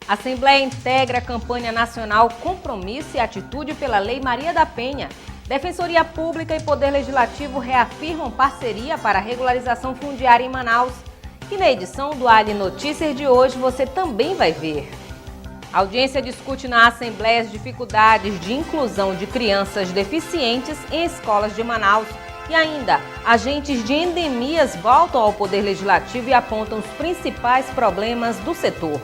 A Assembleia integra a campanha nacional Compromisso e Atitude pela Lei Maria da Penha. Defensoria Pública e Poder Legislativo reafirmam parceria para a regularização fundiária em Manaus. E na edição do Ali Notícias de hoje você também vai ver. A audiência discute na Assembleia as dificuldades de inclusão de crianças deficientes em escolas de Manaus. E ainda, agentes de endemias voltam ao Poder Legislativo e apontam os principais problemas do setor.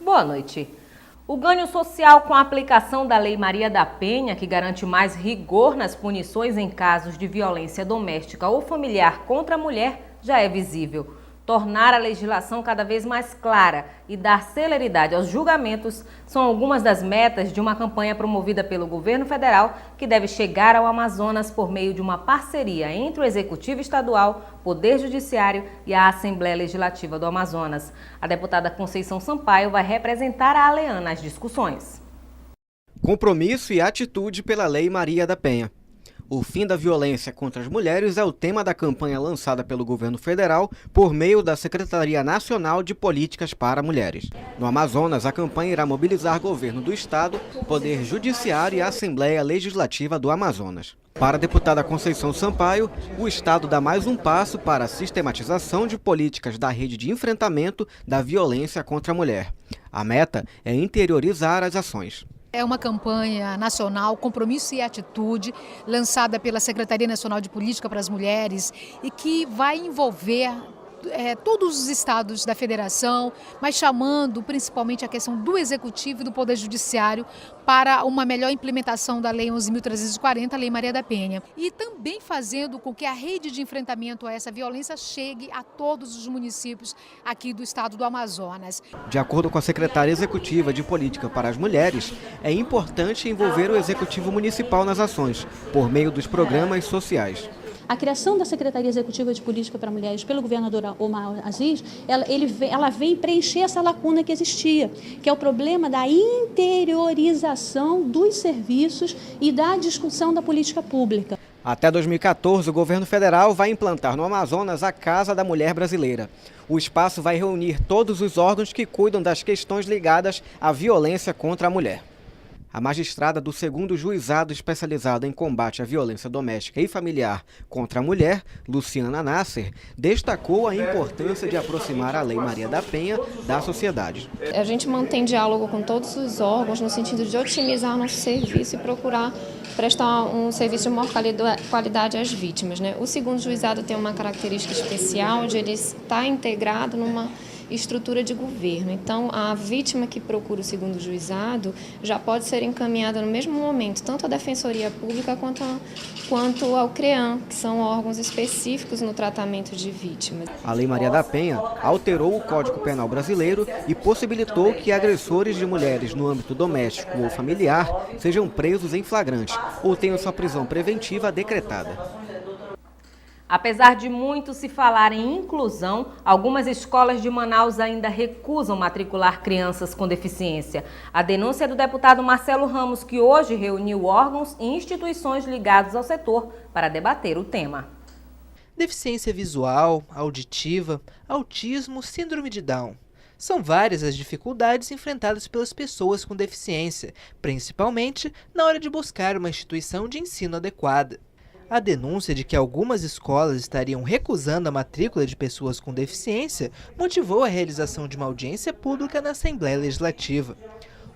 Boa noite. O ganho social com a aplicação da Lei Maria da Penha, que garante mais rigor nas punições em casos de violência doméstica ou familiar contra a mulher, já é visível. Tornar a legislação cada vez mais clara e dar celeridade aos julgamentos são algumas das metas de uma campanha promovida pelo governo federal que deve chegar ao Amazonas por meio de uma parceria entre o Executivo Estadual, Poder Judiciário e a Assembleia Legislativa do Amazonas. A deputada Conceição Sampaio vai representar a ALEAN nas discussões. Compromisso e atitude pela Lei Maria da Penha. O fim da violência contra as mulheres é o tema da campanha lançada pelo governo federal por meio da Secretaria Nacional de Políticas para Mulheres. No Amazonas, a campanha irá mobilizar governo do estado, Poder Judiciário e a Assembleia Legislativa do Amazonas. Para a deputada Conceição Sampaio, o estado dá mais um passo para a sistematização de políticas da rede de enfrentamento da violência contra a mulher. A meta é interiorizar as ações. É uma campanha nacional, Compromisso e Atitude, lançada pela Secretaria Nacional de Política para as Mulheres e que vai envolver todos os estados da federação, mas chamando principalmente a questão do Executivo e do Poder Judiciário para uma melhor implementação da Lei 11.340, a Lei Maria da Penha. E também fazendo com que a rede de enfrentamento a essa violência chegue a todos os municípios aqui do estado do Amazonas. De acordo com a Secretaria Executiva de Política para as Mulheres, é importante envolver o Executivo Municipal nas ações, por meio dos programas sociais. A criação da Secretaria Executiva de Política para Mulheres pelo governador Omar Aziz, ela vem preencher essa lacuna que existia, que é o problema da interiorização dos serviços e da discussão da política pública. Até 2014, o governo federal vai implantar no Amazonas a Casa da Mulher Brasileira. O espaço vai reunir todos os órgãos que cuidam das questões ligadas à violência contra a mulher. A magistrada do 2º Juizado Especializado em Combate à Violência Doméstica e Familiar contra a Mulher, Luciana Nasser, destacou a importância de aproximar a Lei Maria da Penha da sociedade. A gente mantém diálogo com todos os órgãos no sentido de otimizar nosso serviço e procurar prestar um serviço de maior qualidade às vítimas, né? O 2º Juizado tem uma característica especial de ele estar integrado numa estrutura de governo. Então, a vítima que procura o 2º Juizado já pode ser encaminhada no mesmo momento, tanto à Defensoria Pública quanto ao CREAM, que são órgãos específicos no tratamento de vítimas. A Lei Maria da Penha alterou o Código Penal brasileiro e possibilitou que agressores de mulheres no âmbito doméstico ou familiar sejam presos em flagrante ou tenham sua prisão preventiva decretada. Apesar de muito se falar em inclusão, algumas escolas de Manaus ainda recusam matricular crianças com deficiência. A denúncia é do deputado Marcelo Ramos, que hoje reuniu órgãos e instituições ligados ao setor para debater o tema. Deficiência visual, auditiva, autismo, síndrome de Down. São várias as dificuldades enfrentadas pelas pessoas com deficiência, principalmente na hora de buscar uma instituição de ensino adequada. A denúncia de que algumas escolas estariam recusando a matrícula de pessoas com deficiência motivou a realização de uma audiência pública na Assembleia Legislativa.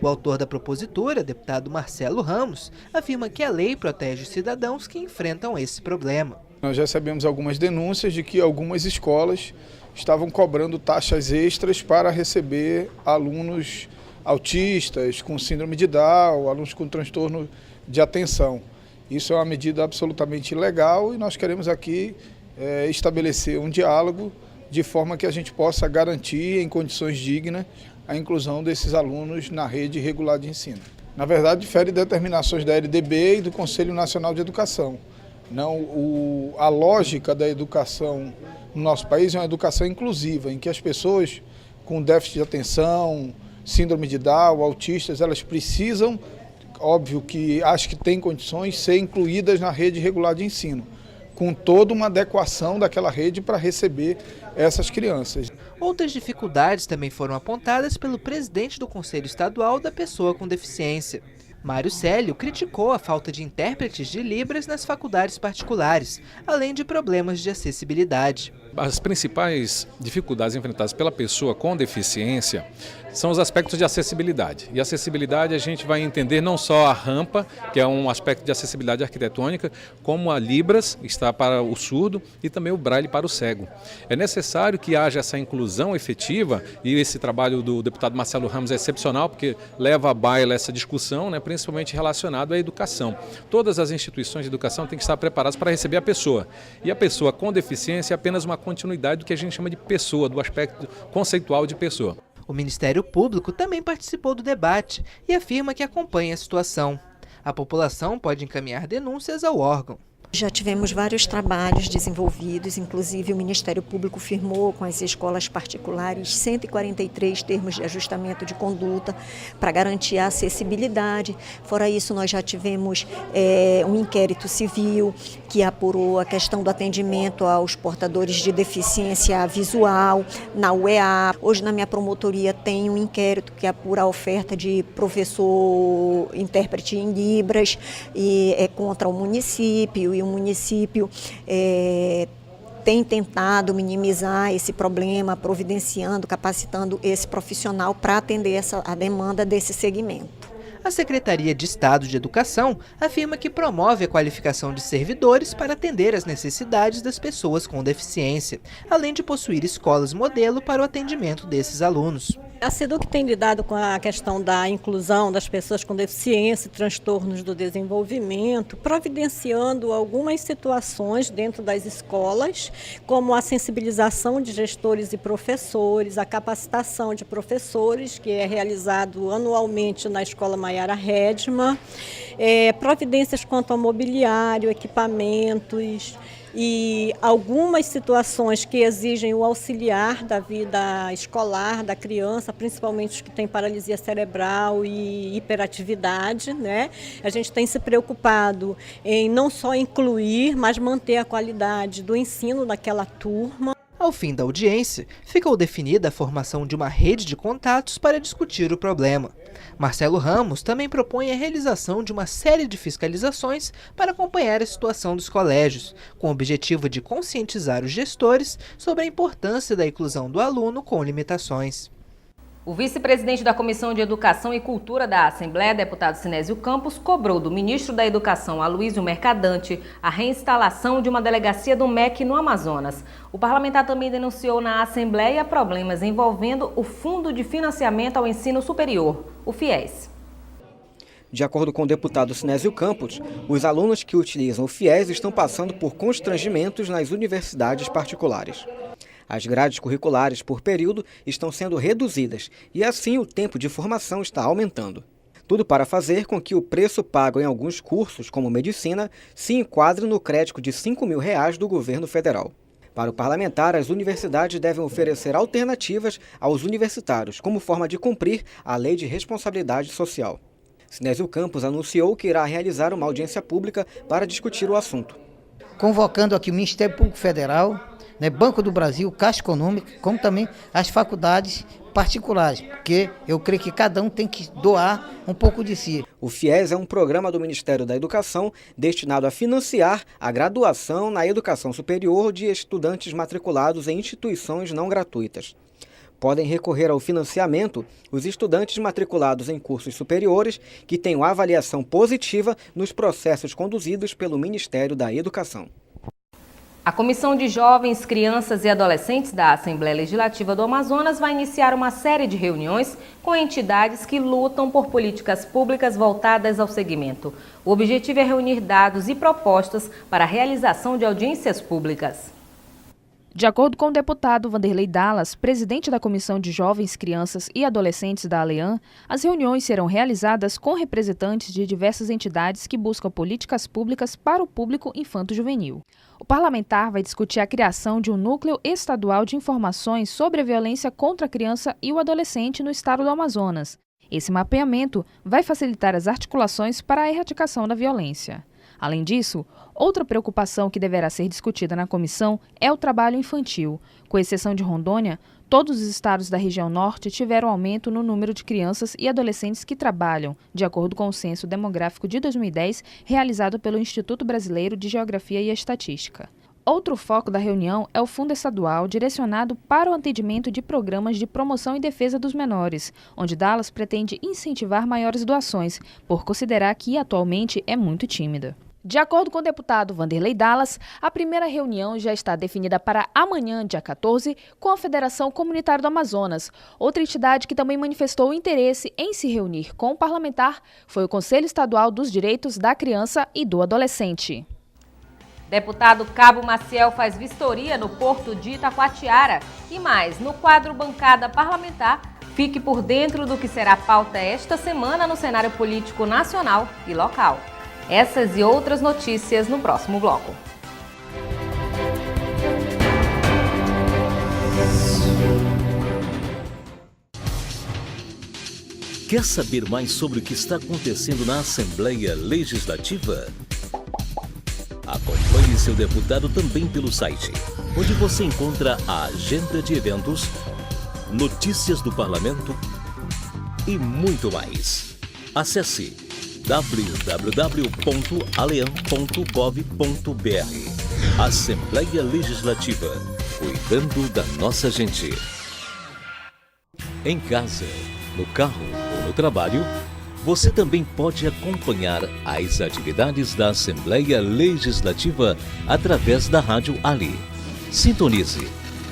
O autor da propositura, deputado Marcelo Ramos, afirma que a lei protege os cidadãos que enfrentam esse problema. Nós já recebemos algumas denúncias de que algumas escolas estavam cobrando taxas extras para receber alunos autistas, com síndrome de Down, alunos com transtorno de atenção. Isso é uma medida absolutamente ilegal e nós queremos aqui estabelecer um diálogo de forma que a gente possa garantir em condições dignas a inclusão desses alunos na rede regular de ensino. Na verdade, difere determinações da LDB e do Conselho Nacional de Educação. A lógica da educação no nosso país é uma educação inclusiva, em que as pessoas com déficit de atenção, síndrome de Down, autistas, elas precisam, óbvio que as que têm condições, ser incluídas na rede regular de ensino. com toda uma adequação daquela rede para receber essas crianças. Outras dificuldades também foram apontadas pelo presidente do Conselho Estadual da Pessoa com Deficiência. Mário Célio criticou a falta de intérpretes de Libras nas faculdades particulares, além de problemas de acessibilidade. As principais dificuldades enfrentadas pela pessoa com deficiência são os aspectos de acessibilidade. E acessibilidade a gente vai entender não só a rampa, que é um aspecto de acessibilidade arquitetônica, como a Libras, que está para o surdo, e também o Braille para o cego. É necessário que haja essa inclusão efetiva, e esse trabalho do deputado Marcelo Ramos é excepcional, porque leva à baila essa discussão, né, principalmente relacionado à educação. Todas as instituições de educação têm que estar preparadas para receber a pessoa. E a pessoa com deficiência é apenas uma continuidade do que a gente chama de pessoa, do aspecto conceitual de pessoa. O Ministério Público também participou do debate e afirma que acompanha a situação. A população pode encaminhar denúncias ao órgão. Já tivemos vários trabalhos desenvolvidos, inclusive o Ministério Público firmou com as escolas particulares 143 termos de ajustamento de conduta para garantir a acessibilidade. Fora isso, nós já tivemos um inquérito civil que apurou a questão do atendimento aos portadores de deficiência visual na UEA. Hoje, na minha promotoria, tem um inquérito que apura a oferta de professor intérprete em Libras e é contra o município, e o município tem tentado minimizar esse problema, providenciando, capacitando esse profissional para atender a demanda desse segmento. A Secretaria de Estado de Educação afirma que promove a qualificação de servidores para atender às necessidades das pessoas com deficiência, além de possuir escolas modelo para o atendimento desses alunos. A SEDUC tem lidado com a questão da inclusão das pessoas com deficiência e transtornos do desenvolvimento, providenciando algumas situações dentro das escolas, como a sensibilização de gestores e professores, a capacitação de professores, que é realizado anualmente na Escola Maiara Redma, providências quanto ao mobiliário, equipamentos, e algumas situações que exigem o auxiliar da vida escolar da criança, principalmente os que têm paralisia cerebral e hiperatividade, né? A gente tem se preocupado em não só incluir, mas manter a qualidade do ensino daquela turma. Ao fim da audiência, ficou definida a formação de uma rede de contatos para discutir o problema. Marcelo Ramos também propõe a realização de uma série de fiscalizações para acompanhar a situação dos colégios, com o objetivo de conscientizar os gestores sobre a importância da inclusão do aluno com limitações. O vice-presidente da Comissão de Educação e Cultura da Assembleia, deputado Sinésio Campos, cobrou do ministro da Educação, Aloysio Mercadante, a reinstalação de uma delegacia do MEC no Amazonas. O parlamentar também denunciou na Assembleia problemas envolvendo o Fundo de Financiamento ao Ensino Superior, o FIES. De acordo com o deputado Sinésio Campos, os alunos que utilizam o FIES estão passando por constrangimentos nas universidades particulares. As grades curriculares por período estão sendo reduzidas e assim o tempo de formação está aumentando. Tudo para fazer com que o preço pago em alguns cursos, como medicina, se enquadre no crédito de R$ 5.000 do governo federal. Para o parlamentar, as universidades devem oferecer alternativas aos universitários, como forma de cumprir a Lei de Responsabilidade Social. Sinésio Campos anunciou que irá realizar uma audiência pública para discutir o assunto. Convocando aqui o Ministério Público Federal, Banco do Brasil, Caixa Econômica, como também as faculdades particulares, porque eu creio que cada um tem que doar um pouco de si. O FIES é um programa do Ministério da Educação destinado a financiar a graduação na educação superior de estudantes matriculados em instituições não gratuitas. Podem recorrer ao financiamento os estudantes matriculados em cursos superiores que tenham avaliação positiva nos processos conduzidos pelo Ministério da Educação. A Comissão de Jovens, Crianças e Adolescentes da Assembleia Legislativa do Amazonas vai iniciar uma série de reuniões com entidades que lutam por políticas públicas voltadas ao segmento. O objetivo é reunir dados e propostas para a realização de audiências públicas. De acordo com o deputado Vanderlei Dallas, presidente da Comissão de Jovens, Crianças e Adolescentes da ALEAN, as reuniões serão realizadas com representantes de diversas entidades que buscam políticas públicas para o público infanto-juvenil. O parlamentar vai discutir a criação de um núcleo estadual de informações sobre a violência contra a criança e o adolescente no estado do Amazonas. Esse mapeamento vai facilitar as articulações para a erradicação da violência. Além disso, outra preocupação que deverá ser discutida na comissão é o trabalho infantil. Com exceção de Rondônia, todos os estados da região norte tiveram aumento no número de crianças e adolescentes que trabalham, de acordo com o Censo Demográfico de 2010, realizado pelo Instituto Brasileiro de Geografia e Estatística. Outro foco da reunião é o Fundo Estadual direcionado para o atendimento de programas de promoção e defesa dos menores, onde Dallas pretende incentivar maiores doações, por considerar que atualmente é muito tímida. De acordo com o deputado Vanderlei Dallas, a primeira reunião já está definida para amanhã, dia 14, com a Federação Comunitária do Amazonas. Outra entidade que também manifestou interesse em se reunir com o parlamentar foi o Conselho Estadual dos Direitos da Criança e do Adolescente. Deputado Cabo Maciel faz vistoria no Porto de Itacoatiara. E mais, no quadro Bancada Parlamentar, fique por dentro do que será pauta esta semana no cenário político nacional e local. Essas e outras notícias no próximo bloco. Quer saber mais sobre o que está acontecendo na Assembleia Legislativa? Acompanhe seu deputado também pelo site, onde você encontra a agenda de eventos, notícias do parlamento e muito mais. Acesse www.aleam.gov.br. Assembleia Legislativa, cuidando da nossa gente. Em casa, no carro ou no trabalho, você também pode acompanhar as atividades da Assembleia Legislativa através da Rádio Ali. Sintonize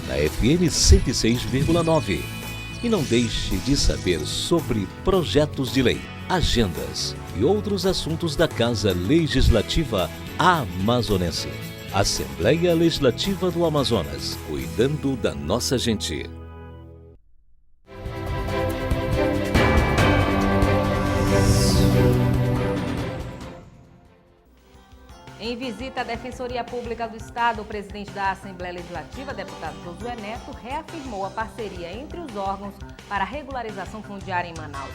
na FM 106,9 e não deixe de saber sobre projetos de lei, agendas e outros assuntos da Casa Legislativa Amazonense. Assembleia Legislativa do Amazonas, cuidando da nossa gente. Em visita à Defensoria Pública do Estado, o presidente da Assembleia Legislativa, deputado Josué Neto, reafirmou a parceria entre os órgãos para a regularização fundiária em Manaus.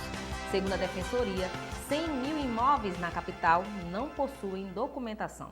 Segundo a Defensoria, 100 mil imóveis na capital não possuem documentação.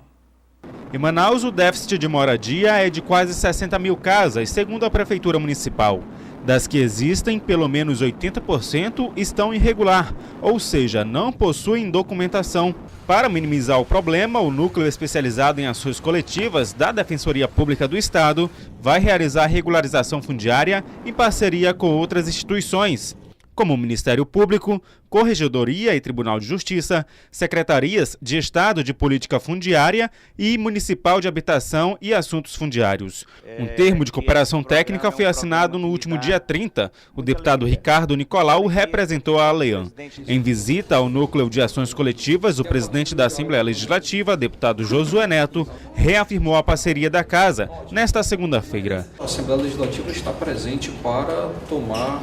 Em Manaus, o déficit de moradia é de quase 60 mil casas, segundo a Prefeitura Municipal. Das que existem, pelo menos 80% estão irregular, ou seja, não possuem documentação. Para minimizar o problema, o Núcleo Especializado em Ações Coletivas da Defensoria Pública do Estado vai realizar a regularização fundiária em parceria com outras instituições, como o Ministério Público, Corregedoria e Tribunal de Justiça, Secretarias de Estado de Política Fundiária e Municipal de Habitação e Assuntos Fundiários. Um termo de cooperação técnica foi assinado no último dia 30. O deputado Ricardo Nicolau representou a ALEAM. Em visita ao Núcleo de Ações Coletivas, o presidente da Assembleia Legislativa, deputado Josué Neto, reafirmou a parceria da Casa nesta segunda-feira. A Assembleia Legislativa está presente para tomar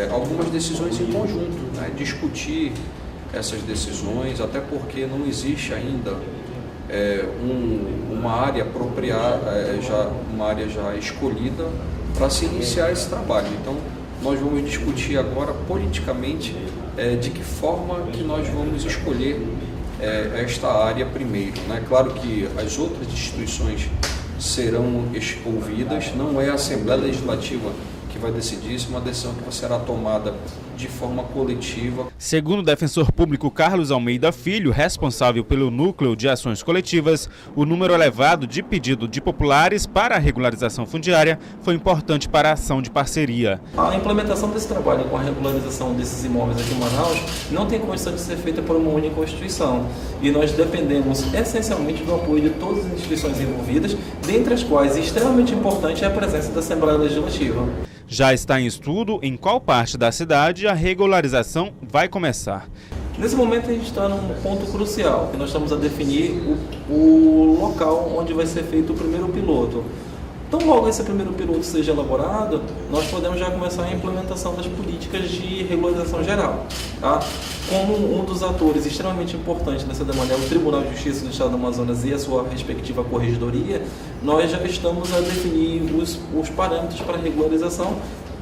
algumas decisões em conjunto, né? Discutir essas decisões, até porque não existe ainda uma área apropriada, uma área já escolhida para se iniciar esse trabalho. Então, nós vamos discutir agora politicamente de que forma que nós vamos escolher esta área primeiro, né? Claro que as outras instituições serão ouvidas, não é a Assembleia Legislativa que vai decidir, isso é uma decisão que será tomada de forma coletiva. Segundo o defensor público Carlos Almeida Filho, responsável pelo Núcleo de Ações Coletivas, o número elevado de pedido de populares para a regularização fundiária foi importante para a ação de parceria. A implementação desse trabalho com a regularização desses imóveis aqui em Manaus não tem condição de ser feita por uma única instituição. E nós dependemos essencialmente do apoio de todas as instituições envolvidas, dentre as quais extremamente importante é a presença da Assembleia Legislativa. Já está em estudo em qual parte da cidade a regularização vai começar. Nesse momento a gente está num ponto crucial, que nós estamos a definir o local onde vai ser feito o primeiro piloto. Então, logo esse primeiro piloto seja elaborado, nós podemos já começar a implementação das políticas de regularização geral. Tá? Como um dos atores extremamente importantes nessa demanda é o Tribunal de Justiça do Estado do Amazonas e a sua respectiva corregedoria, nós já estamos a definir os parâmetros para regularização,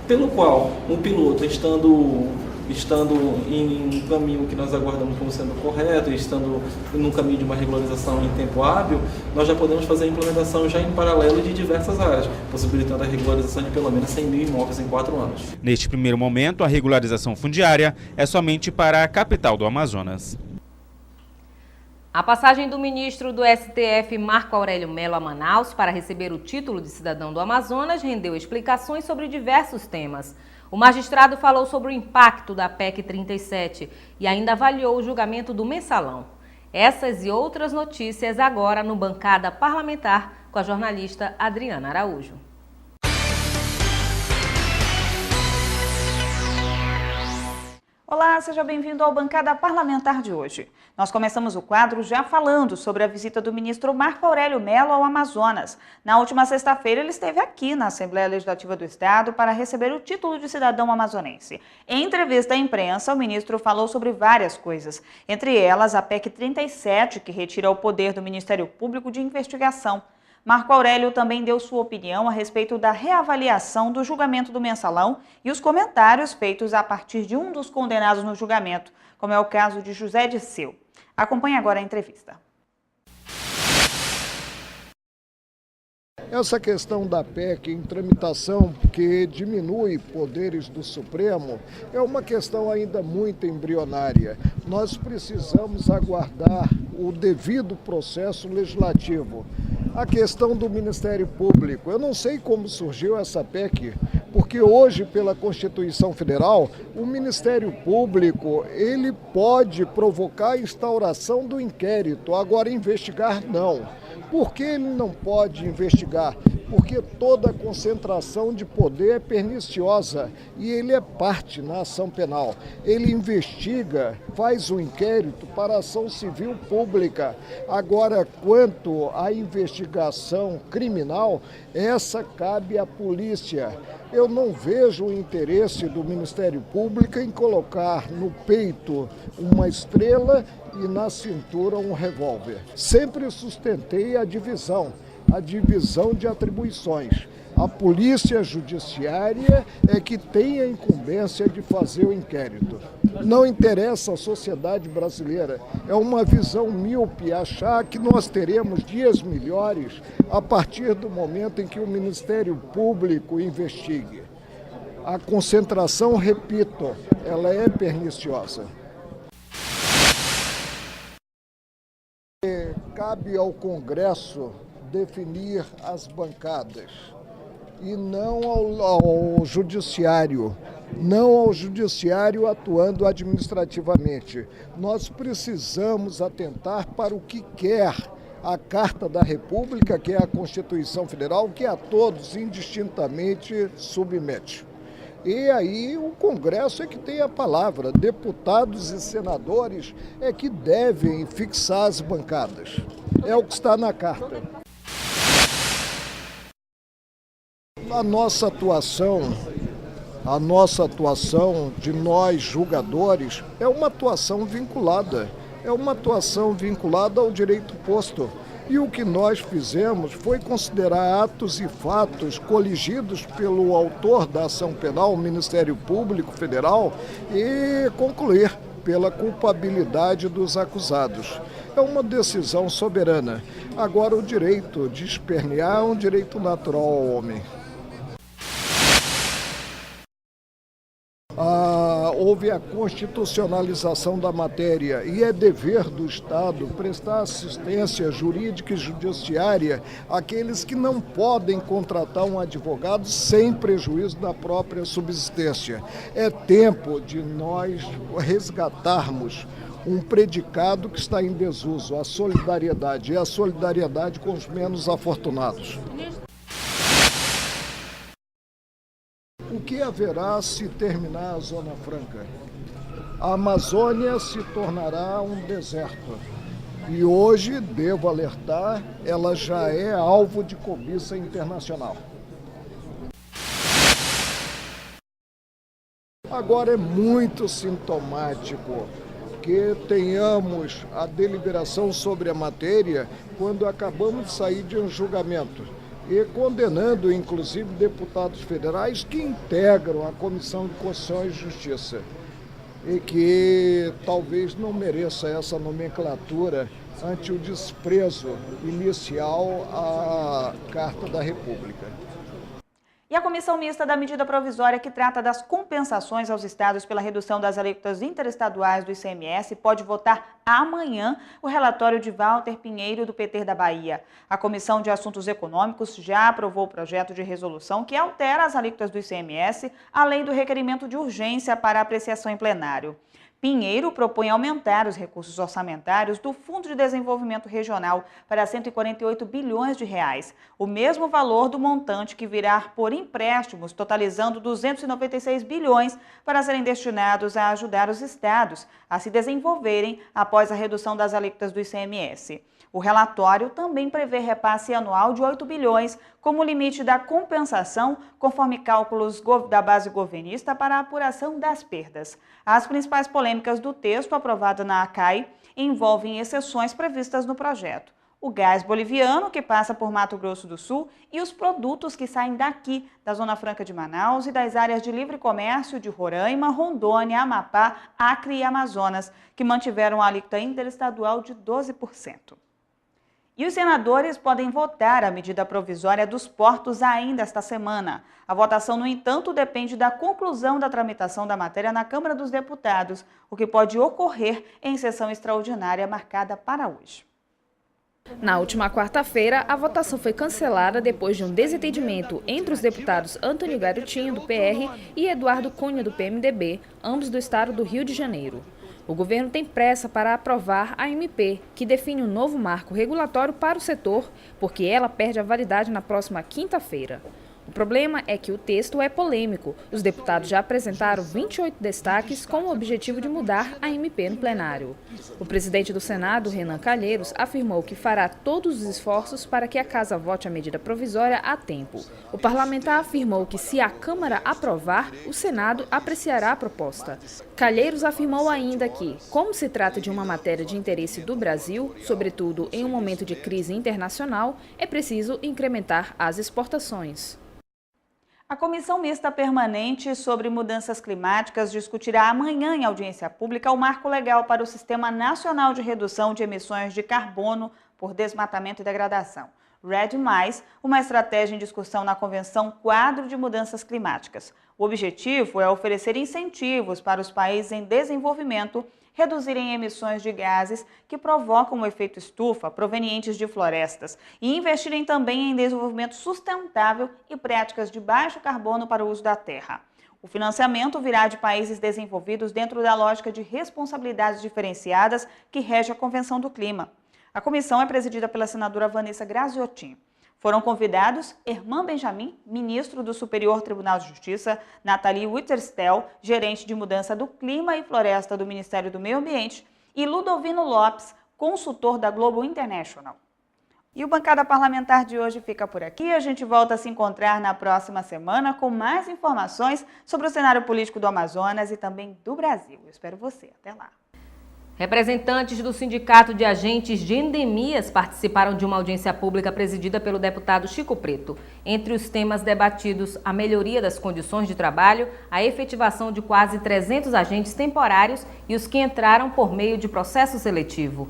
pelo qual um piloto estando estando em um caminho que nós aguardamos como sendo correto, estando num caminho de uma regularização em tempo hábil, nós já podemos fazer a implementação já em paralelo de diversas áreas, possibilitando a regularização de pelo menos 100 mil imóveis em 4 anos. Neste primeiro momento, a regularização fundiária é somente para a capital do Amazonas. A passagem do ministro do STF, Marco Aurélio Mello, a Manaus para receber o título de cidadão do Amazonas rendeu explicações sobre diversos temas. O magistrado falou sobre o impacto da PEC 37 e ainda avaliou o julgamento do mensalão. Essas e outras notícias agora no Bancada Parlamentar com a jornalista Adriana Araújo. Olá, seja bem-vindo ao Bancada Parlamentar de hoje. Nós começamos o quadro já falando sobre a visita do ministro Marco Aurélio Mello ao Amazonas. Na última sexta-feira, ele esteve aqui na Assembleia Legislativa do Estado para receber o título de cidadão amazonense. Em entrevista à imprensa, o ministro falou sobre várias coisas, entre elas a PEC 37, que retira o poder do Ministério Público de investigação. Marco Aurélio também deu sua opinião a respeito da reavaliação do julgamento do mensalão e os comentários feitos a partir de um dos condenados no julgamento, como é o caso de José Disseu. Acompanhe agora a entrevista. Essa questão da PEC em tramitação, que diminui poderes do Supremo, é uma questão ainda muito embrionária. Nós precisamos aguardar o devido processo legislativo. A questão do Ministério Público, eu não sei como surgiu essa PEC, porque hoje, pela Constituição Federal, o Ministério Público ele pode provocar a instauração do inquérito, agora investigar não. Por que ele não pode investigar? Porque toda concentração de poder é perniciosa e ele é parte na ação penal. Ele investiga, faz um inquérito para a ação civil pública. Agora, quanto à investigação criminal, essa cabe à polícia. Eu não vejo o interesse do Ministério Público em colocar no peito uma estrela e na cintura um revólver. Sempre sustentei a divisão de atribuições. A polícia judiciária é que tem a incumbência de fazer o inquérito. Não interessa à sociedade brasileira. É uma visão míope achar que nós teremos dias melhores a partir do momento em que o Ministério Público investigue. A concentração, repito, ela é perniciosa. Cabe ao Congresso definir as bancadas e não ao Judiciário, atuando administrativamente. Nós precisamos atentar para o que quer a Carta da República, que é a Constituição Federal, que a todos indistintamente submete. E aí o Congresso é que tem a palavra, deputados e senadores é que devem fixar as bancadas. É o que está na Carta. A nossa atuação de nós julgadores é uma atuação vinculada ao direito posto. E o que nós fizemos foi considerar atos e fatos coligidos pelo autor da ação penal, o Ministério Público Federal, e concluir pela culpabilidade dos acusados. É uma decisão soberana. Agora, o direito de espernear é um direito natural ao homem. Houve a constitucionalização da matéria e é dever do Estado prestar assistência jurídica e judiciária àqueles que não podem contratar um advogado sem prejuízo da própria subsistência. É tempo de nós resgatarmos um predicado que está em desuso, a solidariedade, e a solidariedade com os menos afortunados. O que haverá se terminar a Zona Franca? A Amazônia se tornará um deserto. E hoje, devo alertar, ela já é alvo de cobiça internacional. Agora é muito sintomático que tenhamos a deliberação sobre a matéria quando acabamos de sair de um julgamento. E condenando, inclusive, deputados federais que integram a Comissão de Constituição e Justiça. e que talvez não mereça essa nomenclatura ante o desprezo inicial à Carta da República. E a Comissão Mista da Medida Provisória, que trata das compensações aos estados pela redução das alíquotas interestaduais do ICMS, pode votar amanhã o relatório de Walter Pinheiro, do PT da Bahia. A Comissão de Assuntos Econômicos já aprovou o projeto de resolução que altera as alíquotas do ICMS, além do requerimento de urgência para apreciação em plenário. Pinheiro propõe aumentar os recursos orçamentários do Fundo de Desenvolvimento Regional para 148 bilhões de reais, o mesmo valor do montante que virá por empréstimos, totalizando 296 bilhões para serem destinados a ajudar os estados a se desenvolverem após a redução das alíquotas do ICMS. O relatório também prevê repasse anual de 8 bilhões como limite da compensação, conforme cálculos da base governista para a apuração das perdas. As principais polêmicas do texto aprovado na ACAI envolvem exceções previstas no projeto: o gás boliviano, que passa por Mato Grosso do Sul, e os produtos que saem daqui, da Zona Franca de Manaus e das áreas de livre comércio de Roraima, Rondônia, Amapá, Acre e Amazonas, que mantiveram a alíquota interestadual de 12%. E os senadores podem votar a medida provisória dos portos ainda esta semana. A votação, no entanto, depende da conclusão da tramitação da matéria na Câmara dos Deputados, o que pode ocorrer em sessão extraordinária marcada para hoje. Na última quarta-feira, a votação foi cancelada depois de um desentendimento entre os deputados Antônio Garotinho, do PR, e Eduardo Cunha, do PMDB, ambos do estado do Rio de Janeiro. O governo tem pressa para aprovar a MP, que define um novo marco regulatório para o setor, porque ela perde a validade na próxima quinta-feira. O problema é que o texto é polêmico. Os deputados já apresentaram 28 destaques com o objetivo de mudar a MP no plenário. O presidente do Senado, Renan Calheiros, afirmou que fará todos os esforços para que a Casa vote a medida provisória a tempo. O parlamentar afirmou que, se a Câmara aprovar, o Senado apreciará a proposta. Calheiros afirmou ainda que, como se trata de uma matéria de interesse do Brasil, sobretudo em um momento de crise internacional, é preciso incrementar as exportações. A Comissão Mista Permanente sobre Mudanças Climáticas discutirá amanhã em audiência pública o marco legal para o Sistema Nacional de Redução de Emissões de Carbono por Desmatamento e Degradação, REDD+, uma estratégia em discussão na Convenção Quadro de Mudanças Climáticas. O objetivo é oferecer incentivos para os países em desenvolvimento reduzirem emissões de gases que provocam o efeito estufa provenientes de florestas e investirem também em desenvolvimento sustentável e práticas de baixo carbono para o uso da terra. O financiamento virá de países desenvolvidos dentro da lógica de responsabilidades diferenciadas que rege a Convenção do Clima. A comissão é presidida pela senadora Vanessa Graziotin. Foram convidados Herman Benjamin, ministro do Superior Tribunal de Justiça, Nathalie Witterstel, gerente de mudança do clima e floresta do Ministério do Meio Ambiente, e Ludovino Lopes, consultor da Global International. E o Bancada Parlamentar de hoje fica por aqui. A gente volta a se encontrar na próxima semana com mais informações sobre o cenário político do Amazonas e também do Brasil. Eu espero você. Até lá. Representantes do Sindicato de Agentes de Endemias participaram de uma audiência pública presidida pelo deputado Chico Preto. Entre os temas debatidos, a melhoria das condições de trabalho, a efetivação de quase 300 agentes temporários e os que entraram por meio de processo seletivo.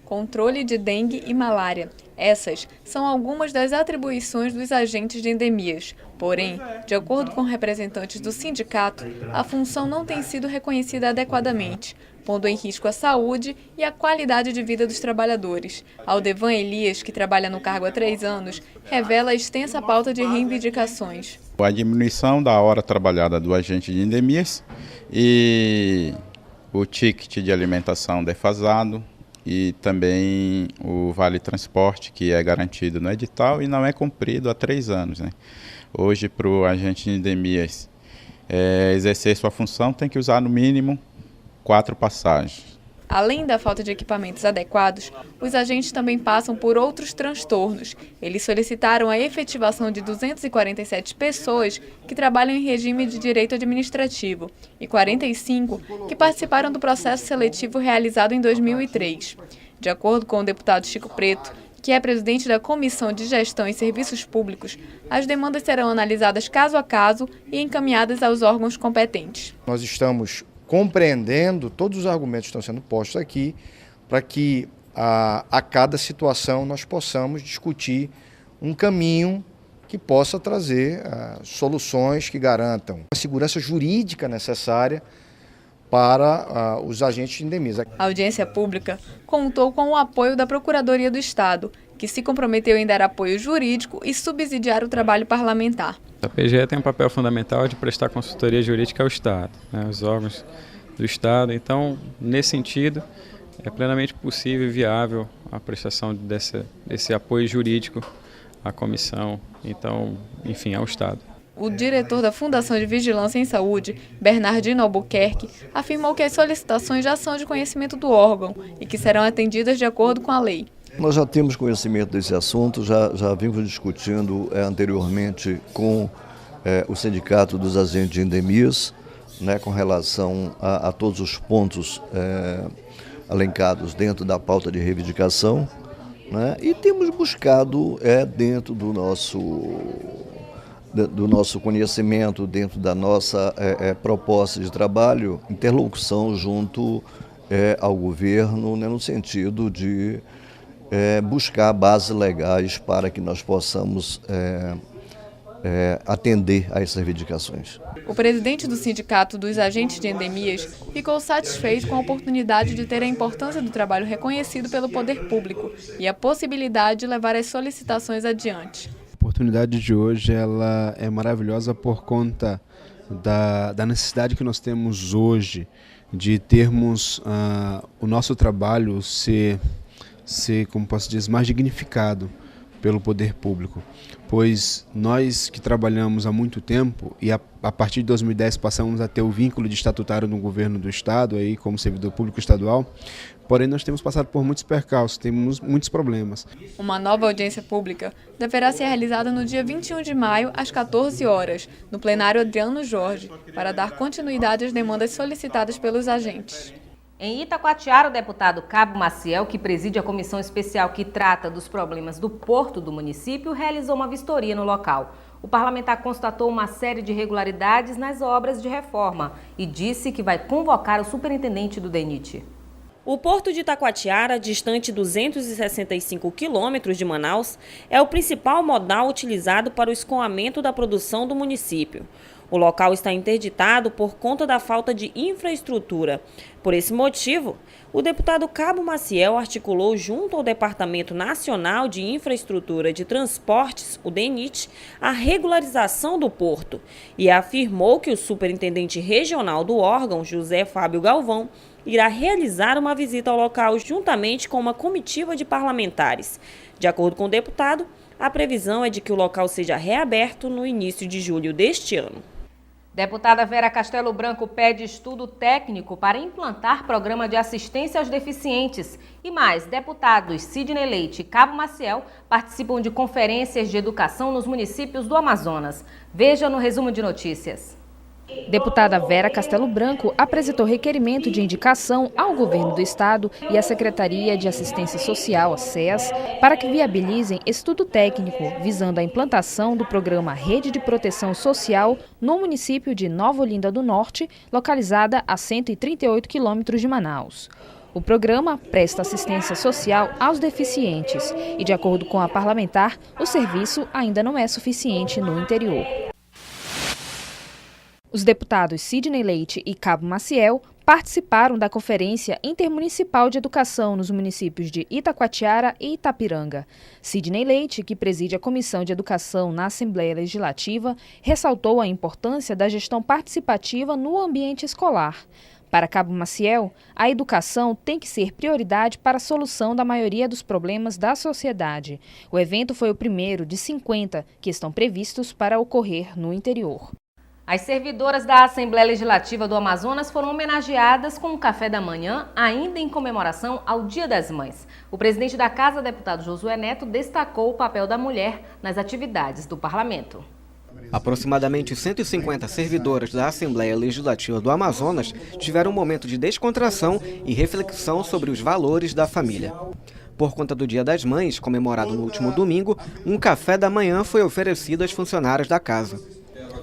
Controle de dengue e malária. Essas são algumas das atribuições dos agentes de endemias. Porém, de acordo com representantes do sindicato, a função não tem sido reconhecida adequadamente, pondo em risco a saúde e a qualidade de vida dos trabalhadores. Aldevan Elias, que trabalha no cargo há 3 anos, revela a extensa pauta de reivindicações. A diminuição da hora trabalhada do agente de endemias e o ticket de alimentação defasado, e também o Vale Transporte, que é garantido no edital e não é cumprido há 3 anos. Hoje, para o agente de endemias exercer sua função, tem que usar no mínimo 4 passagens. Além da falta de equipamentos adequados, os agentes também passam por outros transtornos. Eles solicitaram a efetivação de 247 pessoas que trabalham em regime de direito administrativo e 45 que participaram do processo seletivo realizado em 2003. De acordo com o deputado Chico Preto, que é presidente da Comissão de Gestão e Serviços Públicos, as demandas serão analisadas caso a caso e encaminhadas aos órgãos competentes. Nós estamos compreendendo todos os argumentos que estão sendo postos aqui, para que a cada situação nós possamos discutir um caminho que possa trazer soluções que garantam a segurança jurídica necessária para os agentes de endemias. A audiência pública contou com o apoio da Procuradoria do Estado, que se comprometeu em dar apoio jurídico e subsidiar o trabalho parlamentar. A PGE tem um papel fundamental de prestar consultoria jurídica ao Estado, os órgãos do Estado. Então, nesse sentido, é plenamente possível e viável a prestação desse apoio jurídico à comissão, então, enfim, ao Estado. O diretor da Fundação de Vigilância em Saúde, Bernardino Albuquerque, afirmou que as solicitações já são de conhecimento do órgão e que serão atendidas de acordo com a lei. Nós já temos conhecimento desse assunto, já vimos discutindo anteriormente com o Sindicato dos Agentes de Endemias, com relação a todos os pontos elencados dentro da pauta de reivindicação, e temos buscado dentro do nosso conhecimento, dentro da nossa proposta de trabalho, interlocução junto ao governo, no sentido de buscar bases legais para que nós possamos atender a essas reivindicações. O presidente do Sindicato dos Agentes de Endemias ficou satisfeito com a oportunidade de ter a importância do trabalho reconhecido pelo poder público e a possibilidade de levar as solicitações adiante. A oportunidade de hoje ela é maravilhosa por conta da necessidade que nós temos hoje de termos o nosso trabalho ser, como posso dizer, mais dignificado pelo poder público, pois nós que trabalhamos há muito tempo e a partir de 2010 passamos a ter o vínculo de estatutário no governo do Estado, aí como servidor público estadual, porém nós temos passado por muitos percalços, temos muitos problemas. Uma nova audiência pública deverá ser realizada no dia 21 de maio, às 14 horas, no plenário Adriano Jorge, para dar continuidade às demandas solicitadas pelos agentes. Em Itacoatiara, o deputado Cabo Maciel, que preside a comissão especial que trata dos problemas do porto do município, realizou uma vistoria no local. O parlamentar constatou uma série de irregularidades nas obras de reforma e disse que vai convocar o superintendente do DENIT. O porto de Itacoatiara, distante 265 quilômetros de Manaus, é o principal modal utilizado para o escoamento da produção do município. O local está interditado por conta da falta de infraestrutura. Por esse motivo, o deputado Cabo Maciel articulou junto ao Departamento Nacional de Infraestrutura de Transportes, o DENIT, a regularização do porto e afirmou que o superintendente regional do órgão, José Fábio Galvão, irá realizar uma visita ao local juntamente com uma comitiva de parlamentares. De acordo com o deputado, a previsão é de que o local seja reaberto no início de julho deste ano. Deputada Vera Castelo Branco pede estudo técnico para implantar programa de assistência aos deficientes. E mais, deputados Sidney Leite e Cabo Maciel participam de conferências de educação nos municípios do Amazonas. Veja no resumo de notícias. Deputada Vera Castelo Branco apresentou requerimento de indicação ao Governo do Estado e à Secretaria de Assistência Social, a SEAS, para que viabilizem estudo técnico visando a implantação do programa Rede de Proteção Social no município de Nova Olinda do Norte, localizada a 138 quilômetros de Manaus. O programa presta assistência social aos deficientes e, de acordo com a parlamentar, o serviço ainda não é suficiente no interior. Os deputados Sidney Leite e Cabo Maciel participaram da Conferência Intermunicipal de Educação nos municípios de Itacoatiara e Itapiranga. Sidney Leite, que preside a Comissão de Educação na Assembleia Legislativa, ressaltou a importância da gestão participativa no ambiente escolar. Para Cabo Maciel, a educação tem que ser prioridade para a solução da maioria dos problemas da sociedade. O evento foi o primeiro de 50 que estão previstos para ocorrer no interior. As servidoras da Assembleia Legislativa do Amazonas foram homenageadas com um café da manhã, ainda em comemoração ao Dia das Mães. O presidente da Casa, deputado Josué Neto, destacou o papel da mulher nas atividades do parlamento. Aproximadamente 150 servidoras da Assembleia Legislativa do Amazonas tiveram um momento de descontração e reflexão sobre os valores da família. Por conta do Dia das Mães, comemorado no último domingo, um café da manhã foi oferecido às funcionárias da casa.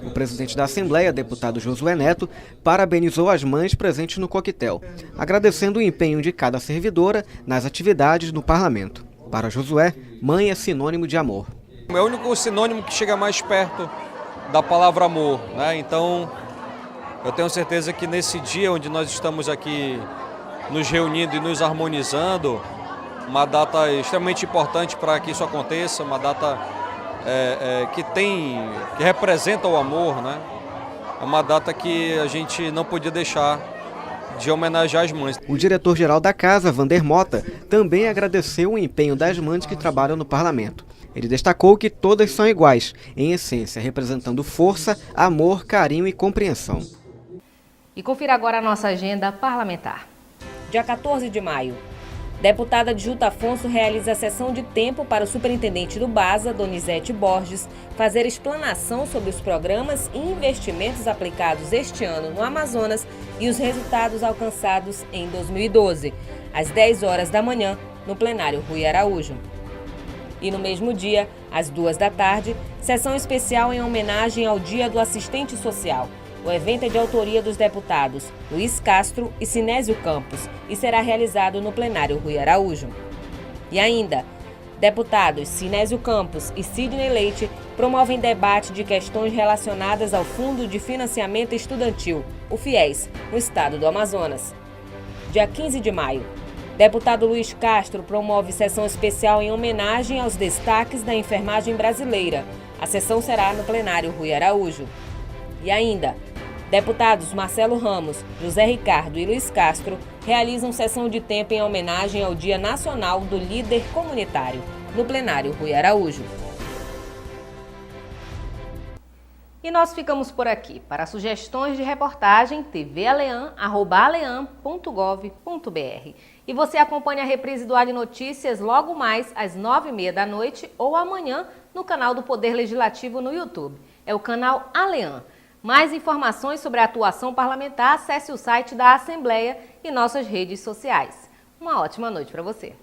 O presidente da Assembleia, deputado Josué Neto, parabenizou as mães presentes no coquetel, agradecendo o empenho de cada servidora nas atividades no parlamento. Para Josué, mãe é sinônimo de amor. É o único sinônimo que chega mais perto da palavra amor, né? Então, eu tenho certeza que nesse dia onde nós estamos aqui nos reunindo e nos harmonizando, uma data extremamente importante para que isso aconteça, uma data que representa o amor, né? É uma data que a gente não podia deixar de homenagear as mães. O diretor-geral da Casa, Vander Mota, também agradeceu o empenho das mães que trabalham no parlamento. Ele destacou que todas são iguais, em essência, representando força, amor, carinho e compreensão. E confira agora a nossa agenda parlamentar. Dia 14 de maio. Deputada Adjuta Afonso realiza a sessão de tempo para o superintendente do BASA, Donizete Borges, fazer explanação sobre os programas e investimentos aplicados este ano no Amazonas e os resultados alcançados em 2012, às 10 horas da manhã, no plenário Rui Araújo. E no mesmo dia, às 2 da tarde, sessão especial em homenagem ao Dia do Assistente Social. O evento é de autoria dos deputados Luiz Castro e Sinésio Campos e será realizado no plenário Rui Araújo. E ainda, deputados Sinésio Campos e Sidney Leite promovem debate de questões relacionadas ao Fundo de Financiamento Estudantil, o FIES, no estado do Amazonas. Dia 15 de maio, deputado Luiz Castro promove sessão especial em homenagem aos destaques da enfermagem brasileira. A sessão será no plenário Rui Araújo. E ainda, deputados Marcelo Ramos, José Ricardo e Luiz Castro realizam sessão de tempo em homenagem ao Dia Nacional do Líder Comunitário, no plenário Rui Araújo. E nós ficamos por aqui. Para sugestões de reportagem, tvalean@alean.gov.br. E você acompanha a reprise do Ar de Notícias logo mais às 9h30 da noite ou amanhã no canal do Poder Legislativo no YouTube. É o canal Alean. Mais informações sobre a atuação parlamentar, acesse o site da Assembleia e nossas redes sociais. Uma ótima noite para você.